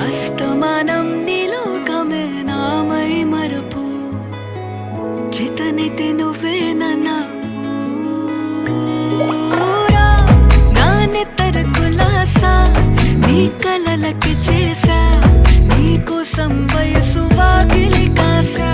అస్తమానం నీలోకమే నామై మరపు చేతనైతే నువ్వే నన్నా నా నెత్తర కులాసా నీ కలలకి చేసా నీ కోసం వయసు వాకిలి కాసా